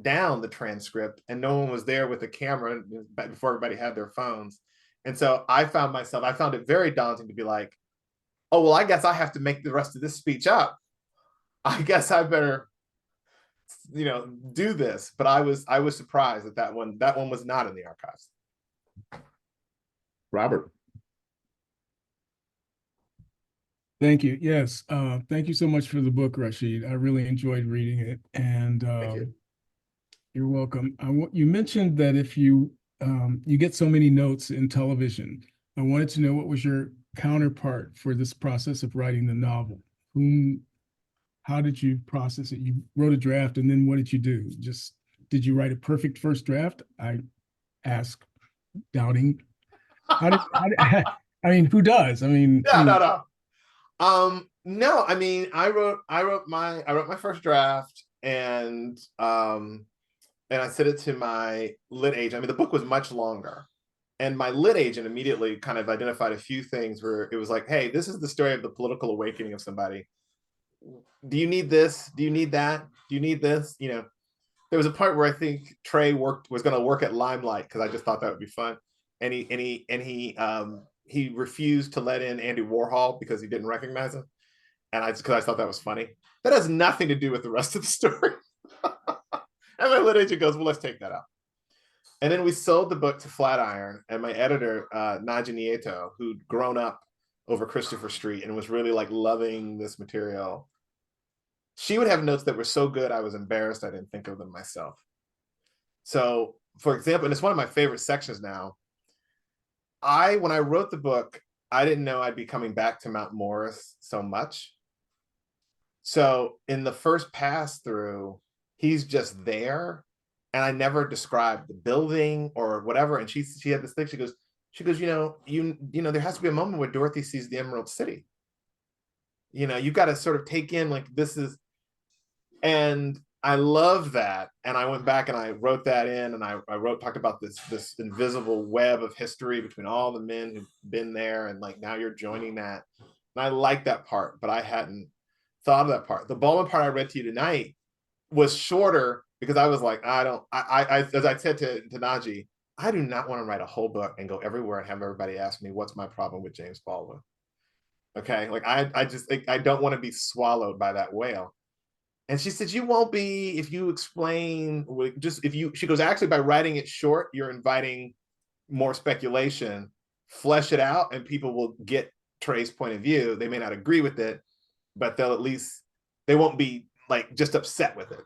down the transcript, and no one was there with a camera before everybody had their phones. And so I found it very daunting to be like, oh, well, I guess I have to make the rest of this speech up. I guess I better, do this. But I was surprised that one was not in the archives. Robert. Thank you. Yes. Thank you so much for the book, Rasheed. I really enjoyed reading it. And Thank you. You're welcome. You mentioned that if you get so many notes in television, I wanted to know, what was your counterpart for this process of writing the novel? How did you process it? You wrote a draft, and then what did you do? Did you write a perfect first draft? I ask, doubting. I mean, who does? I mean, no. No, I mean, I wrote my first draft, and I sent it to my lit agent. I mean, the book was much longer, and my lit agent immediately kind of identified a few things where it was like, hey, this is the story of the political awakening of somebody. Do you need this? Do you need that? Do you need this? There was a part where I think Trey was going to work at Limelight, because I just thought that would be fun, and he refused to let in Andy Warhol because he didn't recognize him, and because I thought that was funny. That has nothing to do with the rest of the story. And my lit agent goes, well, let's take that out. And then we sold the book to Flatiron, and my editor, Naja Nieto, who'd grown up over Christopher Street and was really like loving this material, she would have notes that were so good I was embarrassed I didn't think of them myself. So, for example, and it's one of my favorite sections now, when I wrote the book, I didn't know I'd be coming back to Mount Morris so much. So in the first pass through, he's just there. And I never described the building or whatever. And she had this thing. She goes, there has to be a moment where Dorothy sees the Emerald City. You got to sort of take in like this is, and I love that. And I went back and I wrote that in, and I talked about this invisible web of history between all the men who've been there, and like now you're joining that. And I like that part, but I hadn't thought of that part. The Baldwin part I read to you tonight was shorter because I was like, as I said to Najee, I do not want to write a whole book and go everywhere and have everybody ask me what's my problem with James Baldwin. Okay, like I don't want to be swallowed by that whale. And she said, you won't be if you explain, she goes, actually, by writing it short, you're inviting more speculation, flesh it out, and people will get Trey's point of view. They may not agree with it, but they won't be like just upset with it.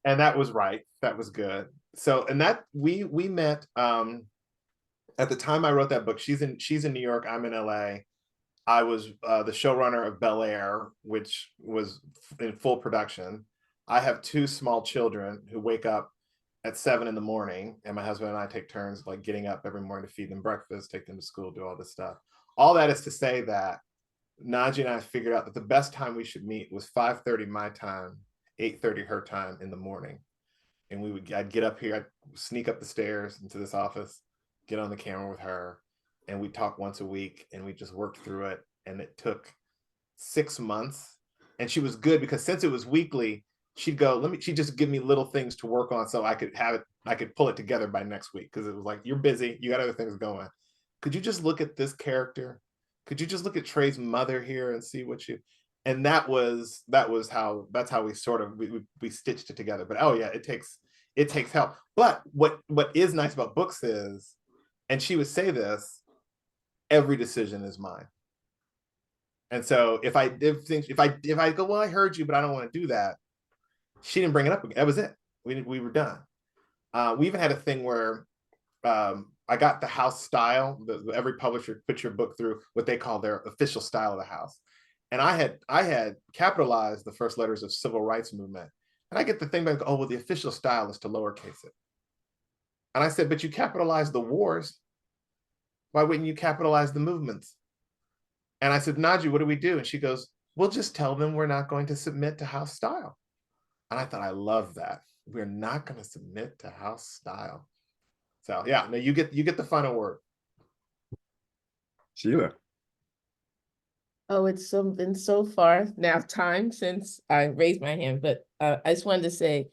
And that was right. That was good. So, and that we met at the time I wrote that book. She's in New York, I'm in LA. I was the showrunner of Bel-Air, which was in full production. I have 2 small children who wake up at 7 a.m, and my husband and I take turns like getting up every morning to feed them breakfast, take them to school, do all this stuff. All that is to say that Najee and I figured out that the best time we should meet was 5:30 my time, 8:30 her time in the morning. And I'd get up here, I'd sneak up the stairs into this office, get on the camera with her, and we talk once a week, and we just worked through it. And it took 6 months. And she was good because since it was weekly, she'd just give me little things to work on so I could pull it together by next week. Because it was like, you're busy, you got other things going. Could you just look at this character? Could you just look at Trey's mother here and see and that's how we sort of we stitched it together. But oh yeah, it takes help. But what is nice about books is, and she would say this, every decision is mine. And so if I go, well, I heard you, but I don't want to do that, she didn't bring it up again. That was it. We were done. We even had a thing where I got the house style. Every publisher puts your book through what they call their official style of the house. And I had capitalized the first letters of civil rights movement. And I get the thing back, oh, well, the official style is to lowercase it. And I said, but you capitalized the wars. Why wouldn't you capitalize the movements? And I said, Najee, what do we do? And she goes, we'll just tell them we're not going to submit to house style. And I thought, I love that. We're not going to submit to house style. So yeah, no, you get the final word. Sheila. Oh, it's been so far now time since I raised my hand, but I just wanted to say,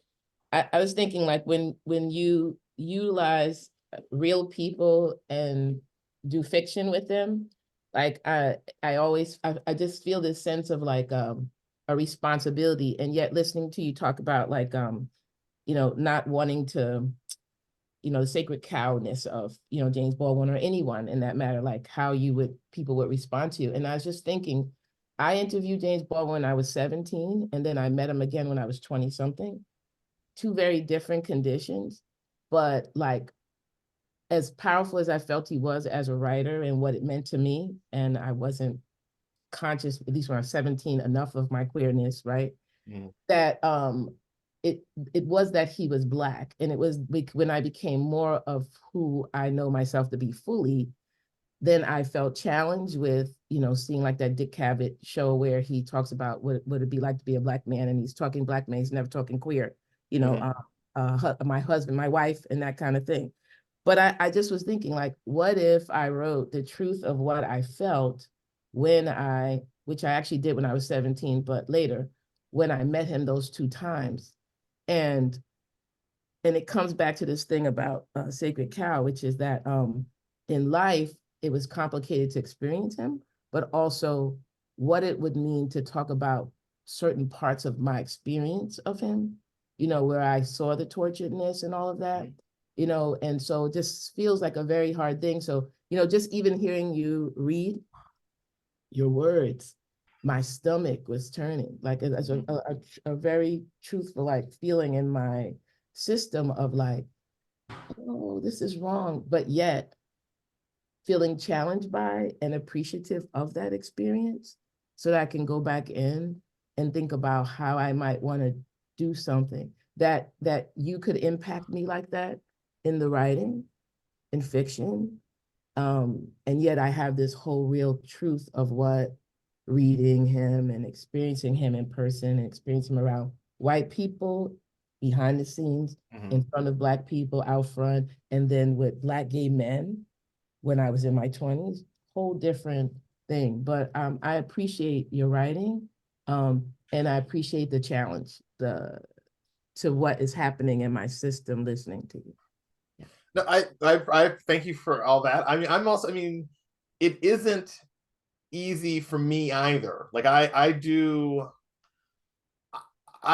I was thinking like when you utilize real people and do fiction with them, like I just feel this sense of like a responsibility, and yet listening to you talk about like not wanting to, the sacred cowness of, James Baldwin or anyone in that matter, like how people would respond to you. And I was just thinking, I interviewed James Baldwin when I was 17, and then I met him again when I was 20 something, 2 very different conditions, but like as powerful as I felt he was as a writer and what it meant to me, and I wasn't conscious, at least when I was 17, enough of my queerness, right? Mm. That it was that he was Black. And it was when I became more of who I know myself to be fully, then I felt challenged with, seeing like that Dick Cavett show where he talks about what it'd be like to be a Black man, and he's talking Black man, he's never talking queer, my husband, my wife, and that kind of thing. But I just was thinking, like, what if I wrote the truth of what I felt which I actually did when I was 17, but later, when I met him those 2 times. And it comes back to this thing about Sacred Cow, which is that in life, it was complicated to experience him, but also what it would mean to talk about certain parts of my experience of him, where I saw the torturedness and all of that, and so it just feels like a very hard thing. So, just even hearing you read your words, my stomach was turning, like as a very truthful like feeling in my system of like, oh, this is wrong, but yet feeling challenged by and appreciative of that experience so that I can go back in and think about how I might want to do something, that you could impact me like that in the writing, in fiction. And yet I have this whole real truth of what reading him and experiencing him in person and experiencing him around white people, behind the scenes, in front of Black people, out front, and then with Black gay men when I was in my 20s, whole different thing. But I appreciate your writing, and I appreciate the challenge to what is happening in my system listening to you. Yeah. No, I thank you for all that. I mean, I mean, it isn't easy for me either. Like I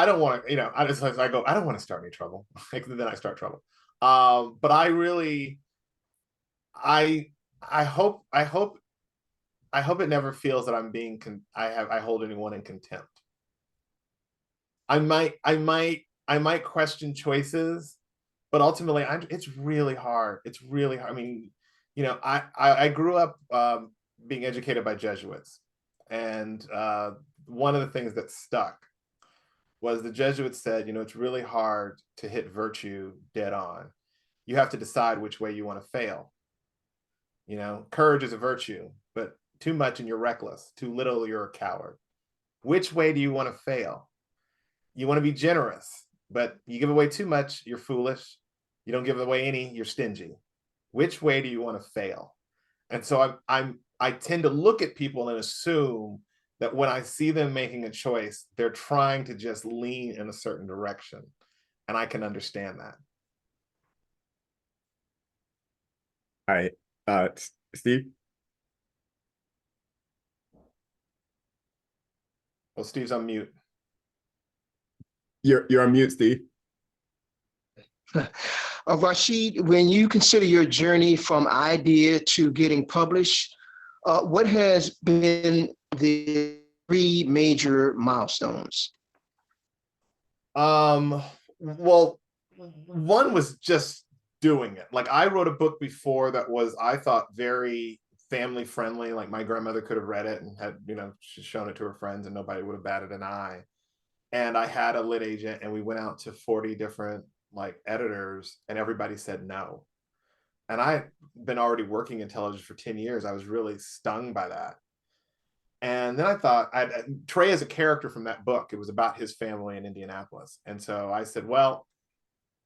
don't want to, you know, I don't want to start any trouble. Like, then I start trouble. But I really, I hope it never feels that I'm being I hold anyone in contempt. I might question choices, but ultimately it's really hard. It's really hard. I mean, you know, I grew up being educated by Jesuits, and one of the things that stuck was the Jesuits said, you know, it's really hard to hit virtue dead on. You have to decide which way you want to fail. You know, courage is a virtue, but too much and you're reckless. Too little, you're a coward. Which way do you want to fail? You want to be generous, but you give away too much, you're foolish. You don't give away any, you're stingy. Which way do you want to fail? And so I tend to look at people and assume that when I see them making a choice, they're trying to just lean in a certain direction. And I can understand that. Steve? Well, Steve's on mute. You're on mute, Steve. Rasheed, when you consider your journey from idea to getting published, what has been the 3 major milestones? Well, one was just doing it. Like, I wrote a book before that was, I thought, very family friendly. Like, my grandmother could have read it and had, you know, shown it to her friends and nobody would have batted an eye. And I had a lit agent and we went out to 40 different like editors and everybody said no. And I've been already working in television for 10 years. I was really stung by that. And then I thought, Trey is a character from that book. It was about his family in Indianapolis. And so I said, well,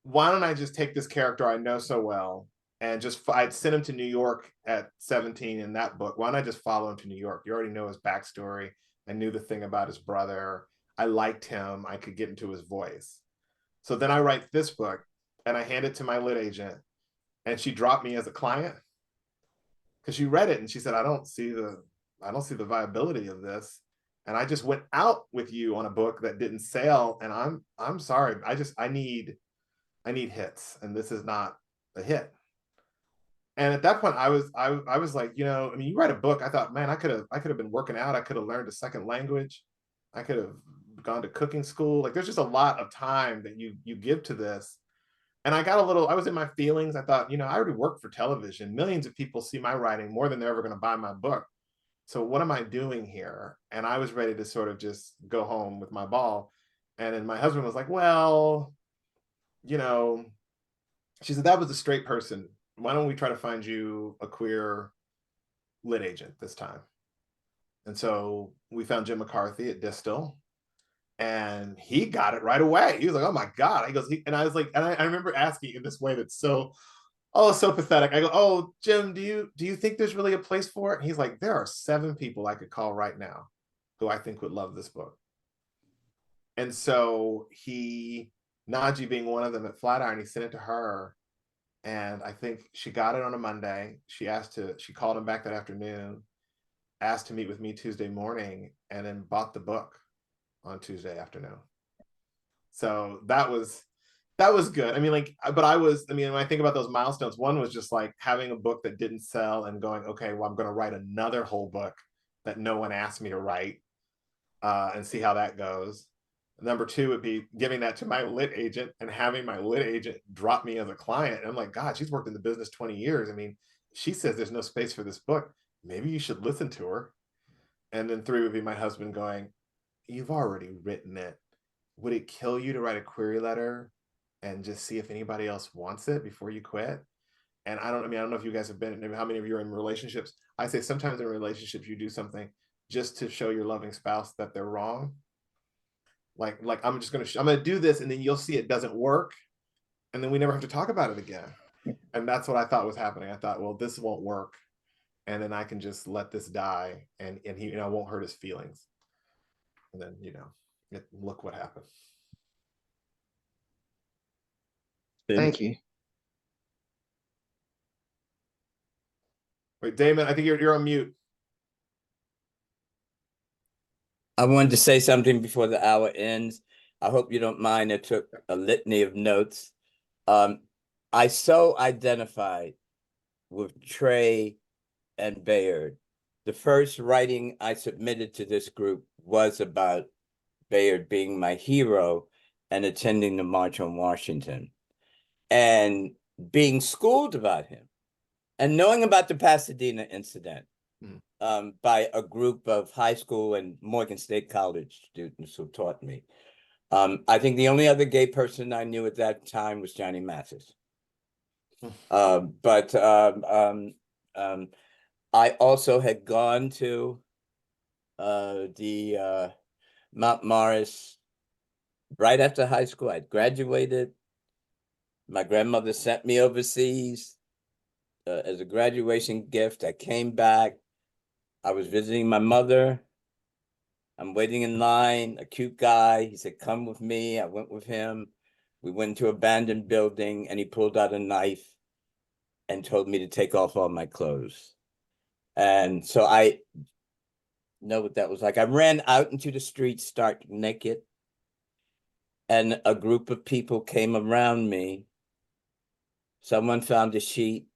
why don't I just take this character I know so well and I'd sent him to New York at 17 in that book. Why don't I just follow him to New York? You already know his backstory. I knew the thing about his brother. I liked him. I could get into his voice. So then I write this book and I hand it to my lit agent and she dropped me as a client because she read it and she said, I don't see the viability of this. And I just went out with you on a book that didn't sell. And I'm sorry. I need hits and this is not a hit. And at that point I was like, you know, I mean, you write a book. I thought, man, I could have been working out. I could have learned a second language. I could have gone to cooking school. Like, there's just a lot of time that you give to this. And I was in my feelings. I thought, you know, I already work for television. Millions of people see my writing more than they're ever going to buy my book. So what am I doing here? And I was ready to sort of just go home with my ball. And then my husband was like, well, you know, she said, that was a straight person. Why don't we try to find you a queer lit agent this time? And so we found Jim McCarthy at Distal. And he got it right away. He was like, oh my God. He goes, and I was like, and I remember asking in this way that's so pathetic. I go, oh, Jim, do you think there's really a place for it? And he's like, there are 7 people I could call right now who I think would love this book. And so Naji being one of them at Flatiron, he sent it to her. And I think she got it on a Monday. She called him back that afternoon, asked to meet with me Tuesday morning, and then bought the book on Tuesday afternoon. So that was good. I mean, like, but when I think about those milestones, one was just like having a book that didn't sell and going, okay, well, I'm going to write another whole book that no one asked me to write and see how that goes. Number 2 would be giving that to my lit agent and having my lit agent drop me as a client. And I'm like, God, she's worked in the business 20 years. I mean, she says there's no space for this book. Maybe you should listen to her. And then 3 would be my husband going, you've already written it. would it kill you to write a query letter and just see if anybody else wants it before you quit? And I don't know if you guys have been, how many of you are in relationships. I say sometimes in relationships, you do something just to show your loving spouse that they're wrong. Like I'm gonna do this, and then you'll see it doesn't work, and then we never have to talk about it again. And that's what I thought was happening. I thought, well, this won't work, and then I can just let this die, and he, won't hurt his feelings. And then, look what happened. Thank you. Wait, Damon, I think you're on mute. I wanted to say something before the hour ends. I hope you don't mind. I took a litany of notes. I so identified with Trey and Bayard. The first writing I submitted to this group was about Bayard being my hero and attending the March on Washington and being schooled about him and knowing about the Pasadena incident by a group of high school and Morgan State College students who taught me. I think the only other gay person I knew at that time was Johnny Mathis. But I also had gone to the Mount Morris right after high school. I'd graduated. My grandmother sent me overseas as a graduation gift. I came back. I was visiting my mother. I'm waiting in line, a cute guy. He said, come with me. I went with him. We went to an abandoned building and he pulled out a knife and told me to take off all my clothes. And so I know what that was like. I ran out into the street, stark naked, and a group of people came around me. Someone found a sheet.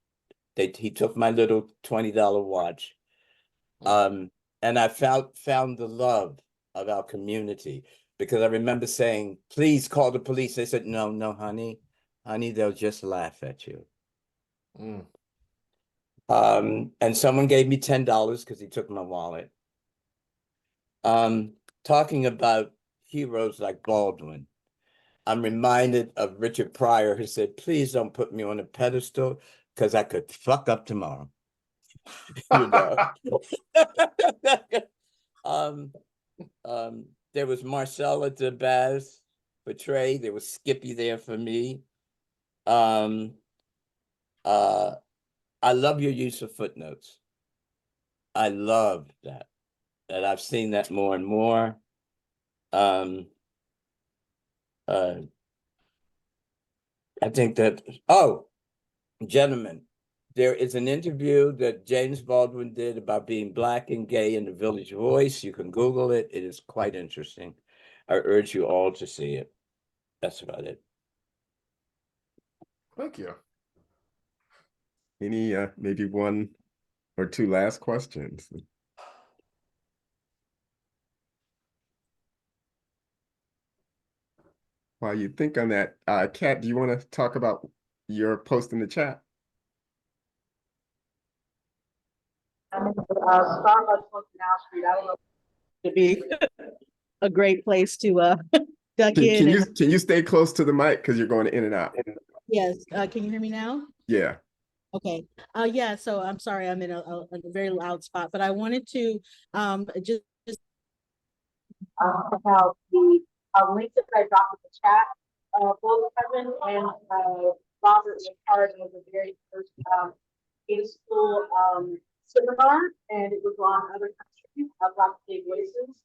He took my little $20 watch. And I found the love of our community, because I remember saying, please call the police. They said, no, honey, they'll just laugh at you. And someone gave me $10 because he took my wallet. Talking about heroes like Baldwin, I'm reminded of Richard Pryor, who said, please don't put me on a pedestal because I could fuck up tomorrow. You know. There was Marcella DeBaz for Trey. There was Skippy there for me. I love your use of footnotes. I love that. And I've seen that more and more. I think that, gentlemen, there is an interview that James Baldwin did about being Black and gay in the Village Voice. You can Google it. It is quite interesting. I urge you all to see it. That's about it. Thank you. Any, maybe one or two last questions? While you think on that, Kat, do you want to talk about your post in the chat? Starbucks on Canal Street. I don't know. To be a great place to duck in. Can you stay close to the mic because you're going in and out? Yes. Can you hear me now? Yeah. Okay. Yeah. So I'm sorry, I'm in a very loud spot, but I wanted to just about the links that I dropped in the chat. Both Kevin and Robert were part of the very first in-school seminar, and it was on other countries, Black Gay Voices.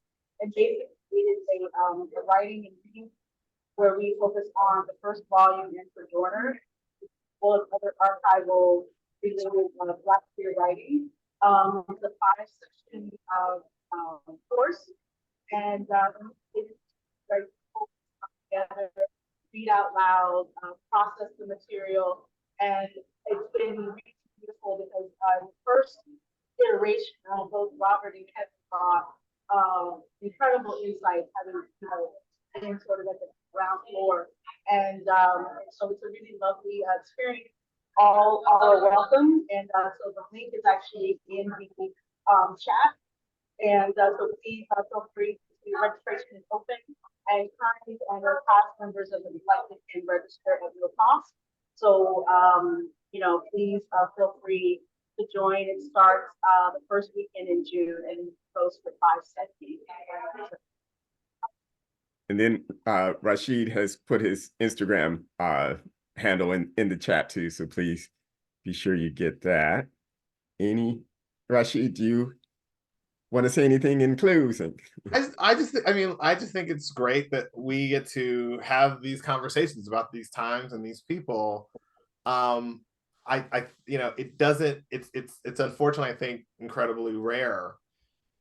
And basically it is a writing and reading where we focus on the first volume and Sojourner, as well as other archival related Black queer writing. It's a 5-section course, and it's very cool to come together, read out loud, process the material, and it's been really beautiful because the first iteration of both Robert and Kevin brought incredible insight, having been sort of at the ground floor, and so it's a really lovely experience. All are welcome, and so the link is actually in the chat, and so please feel free the registration is open, and current and past members of the collective can register at no cost. So, you know, please feel free to join. It starts the first weekend in June and goes for 5 sessions. And then Rasheed has put his Instagram handle in the chat too, so please be sure you get that. Rasheed, do you want to say anything in closing? I just think it's great that we get to have these conversations about these times and these people. You know, it's unfortunately, I think, incredibly rare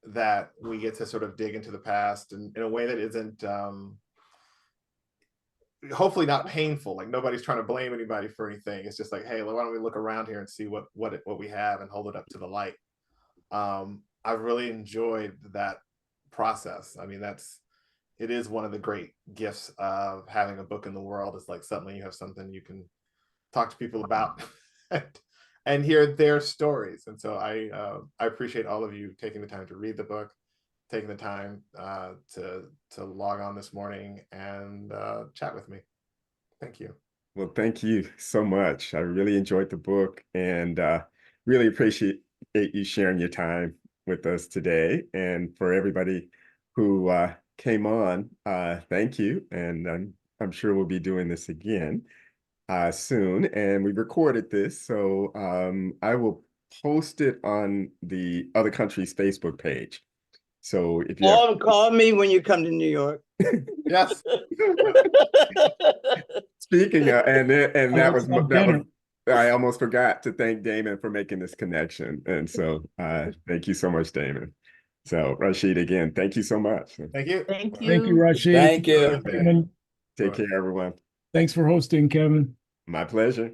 that we get to sort of dig into the past in a way that isn't hopefully not painful. Like, nobody's trying to blame anybody for anything. It's just like, hey, why don't we look around here and see what we have and hold it up to the light. I've really enjoyed that process. I mean, it is one of the great gifts of having a book in the world. It's like suddenly you have something you can talk to people about and hear their stories. And so I appreciate all of you taking the time to read the book, taking the time to log on this morning and chat with me. Thank you. Well, thank you so much. I really enjoyed the book and really appreciate you sharing your time with us today. And for everybody who came on, thank you. And I'm sure we'll be doing this again soon. And we recorded this, so I will post it on the Other Countries Facebook page. So if you call me when you come to New York. Yes. Speaking of, that was I almost forgot to thank Damon for making this connection. And so thank you so much, Damon. So Rasheed, again, thank you so much. Thank you. Thank you. Thank you, Rasheed. Thank you. Kevin. Take care, everyone. Thanks for hosting, Kevin. My pleasure.